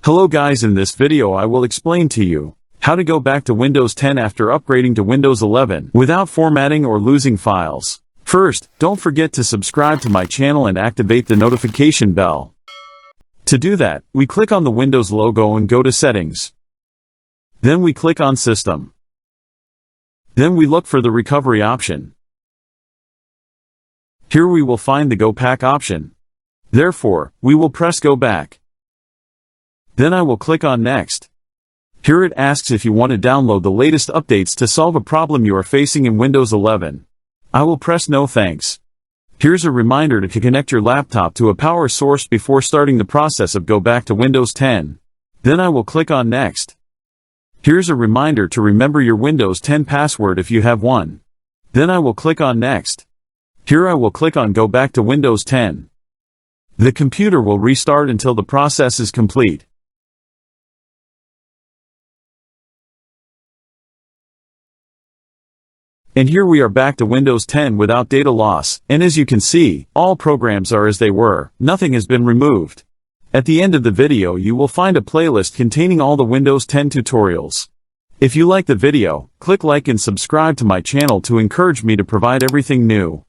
Hello guys, in this video I will explain to you how to go back to Windows 10 after upgrading to Windows 11 without formatting or losing files. First, don't forget to subscribe to my channel and activate the notification bell. To do that, we click on the Windows logo and go to Settings. Then we click on System. Then we look for the Recovery option. Here we will find the Go Back option. Therefore, we will press Go Back. Then I will click on Next. Here it asks if you want to download the latest updates to solve a problem you are facing in Windows 11. I will press No thanks. Here's a reminder to connect your laptop to a power source before starting the process of Go Back to Windows 10. Then I will click on Next. Here's a reminder to remember your Windows 10 password if you have one. Then I will click on Next. Here I will click on Go Back to Windows 10. The computer will restart until the process is complete. And here we are back to Windows 10 without data loss, and as you can see, all programs are as they were, nothing has been removed. At the end of the video you will find a playlist containing all the Windows 10 tutorials. If you like the video, click like and subscribe to my channel to encourage me to provide everything new.